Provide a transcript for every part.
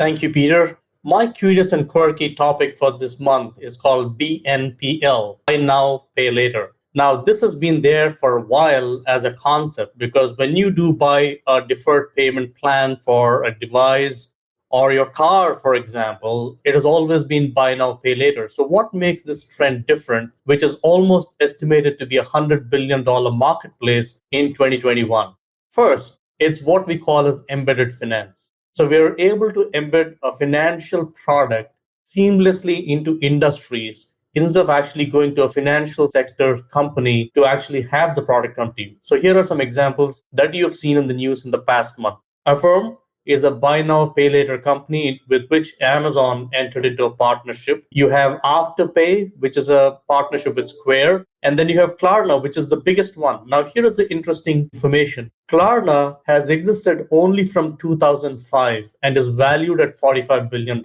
Thank you, Peter. My curious and quirky topic for this month is called BNPL, Buy Now, Pay Later. Now, this has been there for a while as a concept because when you do buy a deferred payment plan for a device or your car, for example, it has always been buy now, pay later. So, what makes this trend different, which is almost estimated to be a $100 billion marketplace in 2021? First, it's what we call as embedded finance. So we're able to embed a financial product seamlessly into industries instead of actually going to a financial sector company to actually have the product come to you. So here are some examples that you have seen in the news in the past month. Affirm is a buy now, pay later company with which Amazon entered into a partnership. You have Afterpay, which is a partnership with Square. And then you have Klarna, which is the biggest one. Now, here is the interesting information. Klarna has existed only from 2005 and is valued at $45 billion,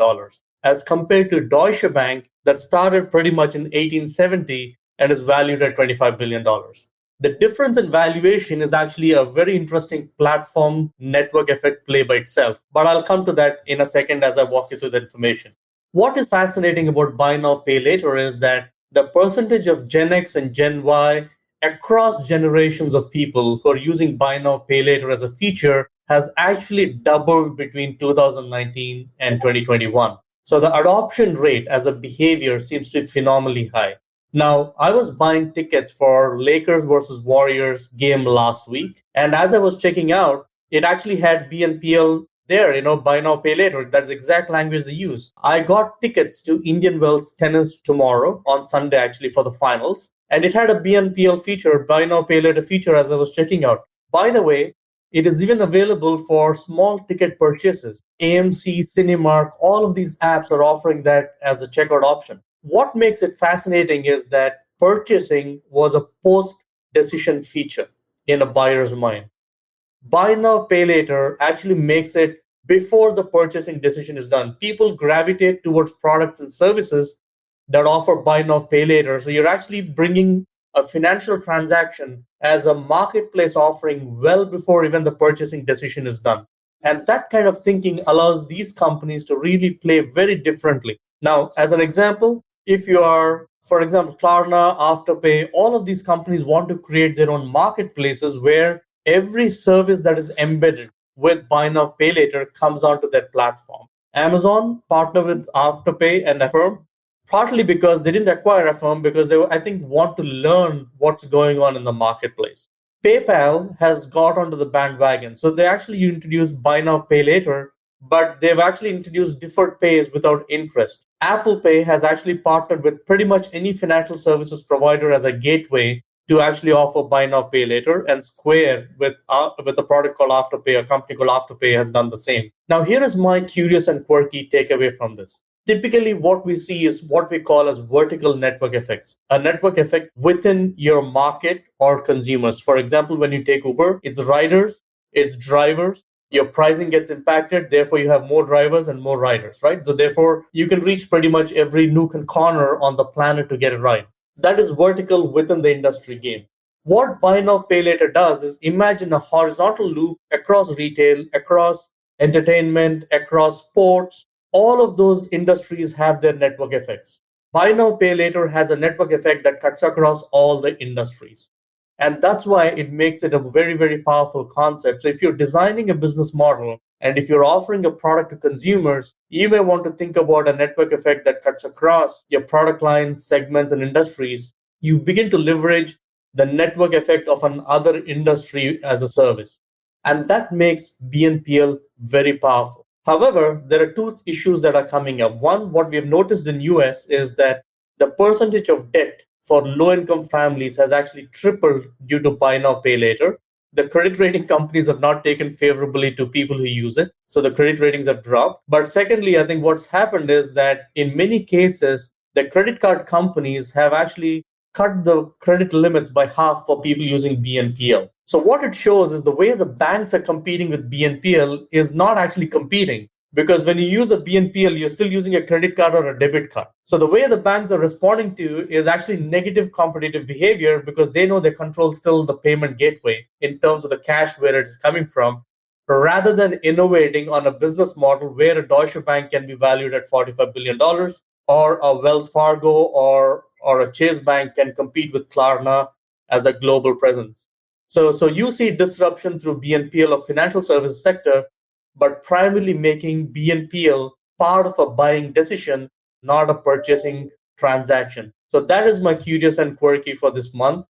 as compared to Deutsche Bank that started pretty much in 1870 and is valued at $25 billion. The difference in valuation is actually a very interesting platform network effect play by itself. But I'll come to that in a second as I walk you through the information. What is fascinating about buy now, pay later is that the percentage of Gen X and Gen Y across generations of people who are using buy now, pay later as a feature has actually doubled between 2019 and 2021. So the adoption rate as a behavior seems to be phenomenally high. Now, I was buying tickets for Lakers versus Warriors game last week. And as I was checking out, it actually had BNPL there, buy now, pay later. That's the exact language they use. I got tickets to Indian Wells tennis tomorrow on Sunday, actually, for the finals. And it had a BNPL feature, buy now, pay later feature as I was checking out. By the way, it is even available for small ticket purchases. AMC, Cinemark, all of these apps are offering that as a checkout option. What makes it fascinating is that purchasing was a post-decision feature in a buyer's mind. Buy now, pay later actually makes it before the purchasing decision is done. People gravitate towards products and services that offer buy now, pay later. So you're actually bringing a financial transaction as a marketplace offering well before even the purchasing decision is done. And that kind of thinking allows these companies to really play very differently. Now, as an example, if you are, for example, Klarna, Afterpay, all of these companies want to create their own marketplaces where every service that is embedded with buy now, pay later comes onto their platform. Amazon partnered with Afterpay and Affirm, partly because they didn't acquire Affirm because they, I think, want to learn what's going on in the marketplace. PayPal has got onto the bandwagon. So they actually introduced buy now, pay later, but they've actually introduced deferred pays without interest. Apple Pay has actually partnered with pretty much any financial services provider as a gateway to actually offer buy now, pay later. And Square, with a product called Afterpay, a company called Afterpay, has done the same. Now, here is my curious and quirky takeaway from this. Typically, what we see is what we call as vertical network effects, a network effect within your market or consumers. For example, when you take Uber, it's riders, it's drivers. Your pricing gets impacted, therefore you have more drivers and more riders, right? So therefore, you can reach pretty much every nook and corner on the planet to get it right. That is vertical within the industry game. What buy now, pay later does is imagine a horizontal loop across retail, across entertainment, across sports. All of those industries have their network effects. Buy now, pay later has a network effect that cuts across all the industries. And that's why it makes it a very, very powerful concept. So if you're designing a business model and if you're offering a product to consumers, you may want to think about a network effect that cuts across your product lines, segments, and industries. You begin to leverage the network effect of another industry as a service. And that makes BNPL very powerful. However, there are two issues that are coming up. One, what we've noticed in US is that the percentage of debt for low-income families has actually tripled due to buy now, pay later. The credit rating companies have not taken favorably to people who use it, so the credit ratings have dropped. But secondly, I think what's happened is that in many cases, the credit card companies have actually cut the credit limits by half for people using BNPL. So what it shows is the way the banks are competing with BNPL is not actually competing. Because when you use a BNPL, you're still using a credit card or a debit card. So the way the banks are responding to is actually negative competitive behavior because they know they control still the payment gateway in terms of the cash where it's coming from. rather than innovating on a business model where a Deutsche Bank can be valued at $45 billion dollars, or a Wells Fargo or a Chase Bank can compete with Klarna as a global presence. So you see disruption through BNPL of financial services sector, but primarily making BNPL part of a buying decision, not a purchasing transaction. So that is my curious and quirky for this month.